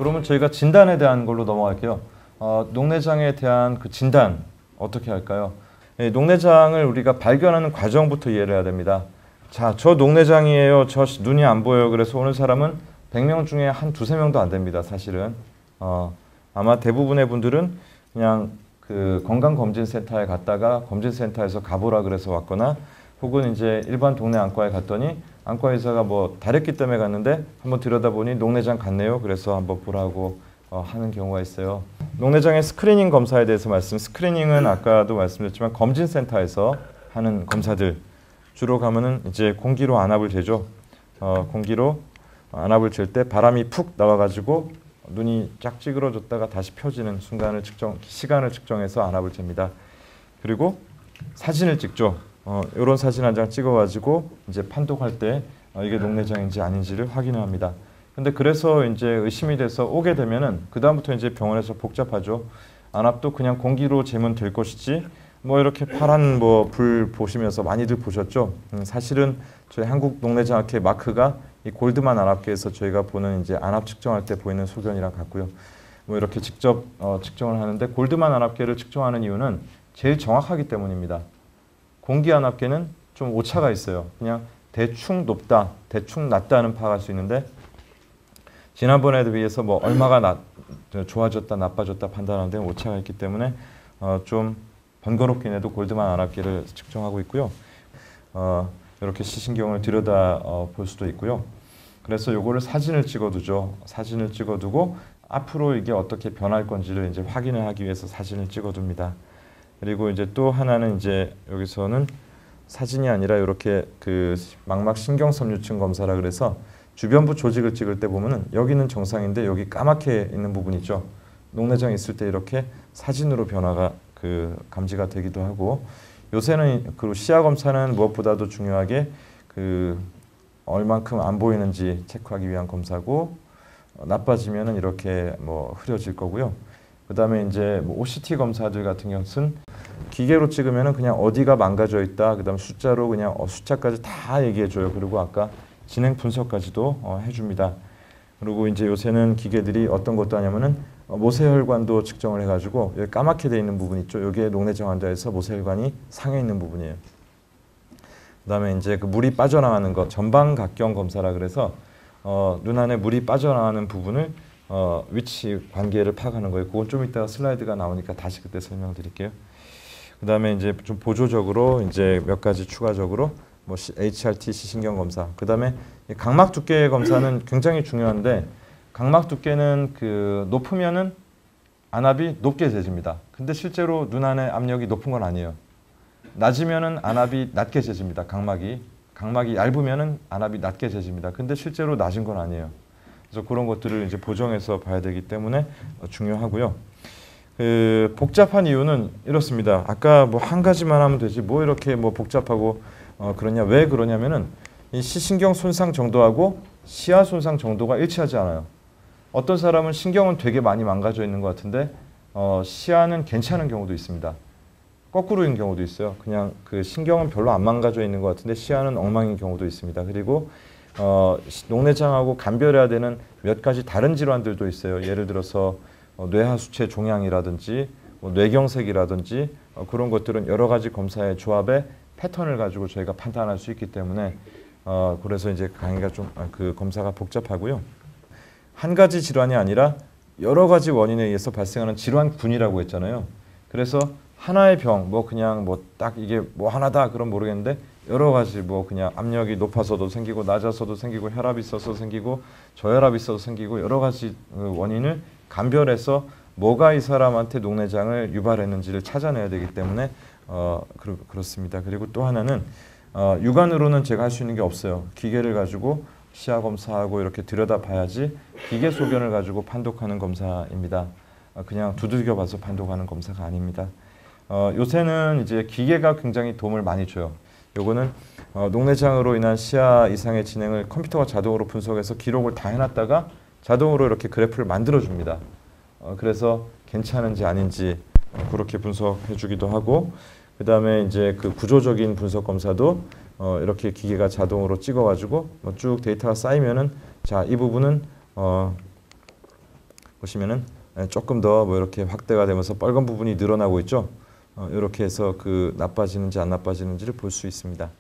그러면 저희가 진단에 대한 걸로 넘어갈게요. 녹내장에 대한 그 진단 어떻게 할까요? 녹내장을 우리가 발견하는 과정부터 이해를 해야 됩니다. 자, 저 녹내장이에요. 저 눈이 안 보여요. 그래서 오는 사람은 100명 중에 한 두세 명도 안 됩니다. 사실은. 아마 대부분의 분들은 그냥 그 건강검진센터에 갔다가 검진센터에서 가보라 그래서 왔거나 혹은 이제 일반 동네 안과에 갔더니 안과 의사가 뭐 다랬기 때문에 갔는데 한번 들여다보니 녹내장 같네요. 그래서 한번 보라고 하는 경우가 있어요. 녹내장의 스크리닝 검사에 대해서 스크리닝은 아까도 말씀드렸지만 검진센터에서 하는 검사들 주로 가면은 이제 공기로 안압을 재죠. 공기로 안압을 잴 때 바람이 푹 나와가지고 눈이 쫙 찌그러졌다가 다시 펴지는 시간을 측정해서 안압을 잽니다. 그리고 사진을 찍죠. 이런 사진 한 장 찍어가지고 이제 판독할 때 이게 녹내장인지 아닌지를 확인을 합니다. 근데 그래서 이제 의심이 돼서 오게 되면은 그 다음부터 이제 병원에서 복잡하죠. 안압도 그냥 공기로 재면 될 것이지 뭐 이렇게 파란 뭐 불 보시면서 많이들 보셨죠. 사실은 저희 한국 녹내장학회 마크가 이 골드만 안압계에서 저희가 보는 이제 안압 측정할 때 보이는 소견이랑 같고요. 뭐 이렇게 직접 측정을 하는데 골드만 안압계를 측정하는 이유는 제일 정확하기 때문입니다. 공기 안압계는 좀 오차가 있어요. 그냥 대충 높다, 대충 낮다는 파악할 수 있는데 지난번에 비해서 뭐 얼마가 좋아졌다, 나빠졌다 판단하는 데 오차가 있기 때문에 좀 번거롭긴 해도 골드만 안압계를 측정하고 있고요. 이렇게 시신경을 들여다 볼 수도 있고요. 그래서 요거를 사진을 찍어두죠. 사진을 찍어두고 앞으로 이게 어떻게 변할 건지를 이제 확인을 하기 위해서 사진을 찍어둡니다. 그리고 이제 또 하나는 이제 여기서는 사진이 아니라 이렇게 그 망막 신경섬유층 검사라 그래서 주변부 조직을 찍을 때 보면은 여기는 정상인데 여기 까맣게 있는 부분 있죠. 녹내장 있을 때 이렇게 사진으로 변화가 감지가 되기도 하고 요새는 그리고 시야 검사는 무엇보다도 중요하게 얼만큼 안 보이는지 체크하기 위한 검사고 나빠지면은 이렇게 뭐 흐려질 거고요. 그다음에 이제 뭐 OCT 검사들 같은 경우는 기계로 찍으면은 그냥 어디가 망가져 있다. 그다음 숫자로 그냥 숫자까지 다 얘기해 줘요. 그리고 아까 진행 분석까지도 해줍니다. 그리고 이제 요새는 기계들이 어떤 것도 하냐면은 모세혈관도 측정을 해가지고 여기 까맣게 돼 있는 부분 있죠. 여기에 녹내장 환자에서 모세혈관이 상해 있는 부분이에요. 그다음에 이제 그 물이 빠져나가는 것 전방각경 검사라 그래서 눈 안에 물이 빠져나가는 부분을 위치 관계를 파악하는 거예요. 그건 좀 이따가 슬라이드가 나오니까 다시 그때 설명드릴게요. 그다음에 이제 좀 보조적으로 이제 몇 가지 추가적으로 뭐 HRT 시신경 검사. 그다음에 각막 두께 검사는 굉장히 중요한데 각막 두께는 높으면은 안압이 높게 재집니다. 근데 실제로 눈 안에 압력이 높은 건 아니에요. 낮으면은 안압이 낮게 재집니다. 각막이 얇으면은 안압이 낮게 재집니다. 근데 실제로 낮은 건 아니에요. 그래서 그런 것들을 이제 보정해서 봐야 되기 때문에 중요하고요. 복잡한 이유는 이렇습니다. 아까 뭐 한 가지만 하면 되지 뭐 이렇게 뭐 복잡하고 그러냐. 왜 그러냐면은 이 시신경 손상 정도하고 시야 손상 정도가 일치하지 않아요. 어떤 사람은 신경은 되게 많이 망가져 있는 것 같은데 시야는 괜찮은 경우도 있습니다. 거꾸로인 경우도 있어요. 그냥 그 신경은 별로 안 망가져 있는 것 같은데 시야는 엉망인 경우도 있습니다. 그리고 녹내장하고 감별해야 되는 몇 가지 다른 질환들도 있어요. 예를 들어서 뇌하수체 종양이라든지 뇌경색이라든지 그런 것들은 여러 가지 검사의 조합에 패턴을 가지고 저희가 판단할 수 있기 때문에 그래서 이제 강의가 좀 검사가 복잡하고요. 한 가지 질환이 아니라 여러 가지 원인에 의해서 발생하는 질환군이라고 했잖아요. 그래서 하나의 병, 뭐 그냥 뭐 딱 이게 뭐 하나다 그럼 모르겠는데 여러 가지 뭐 그냥 압력이 높아서도 생기고 낮아서도 생기고 혈압이 있어서 생기고 저혈압이 있어서 생기고 여러 가지 원인을 감별해서 뭐가 이 사람한테 녹내장을 유발했는지를 찾아내야 되기 때문에 그렇습니다. 그리고 또 하나는 육안으로는 제가 할 수 있는 게 없어요. 기계를 가지고 시야 검사하고 이렇게 들여다봐야지 기계 소견을 가지고 판독하는 검사입니다. 그냥 두들겨 봐서 판독하는 검사가 아닙니다. 요새는 이제 기계가 굉장히 도움을 많이 줘요. 요거는 녹내장으로 인한 시야 이상의 진행을 컴퓨터가 자동으로 분석해서 기록을 다 해놨다가 자동으로 이렇게 그래프를 만들어 줍니다. 그래서 괜찮은지 아닌지 그렇게 분석해 주기도 하고 그 다음에 이제 그 구조적인 분석 검사도 이렇게 기계가 자동으로 찍어가지고 쭉 데이터가 쌓이면은 자, 이 부분은 보시면은 조금 더 뭐 이렇게 확대가 되면서 빨간 부분이 늘어나고 있죠. 이렇게 해서 그 나빠지는지 안 나빠지는지를 볼 수 있습니다.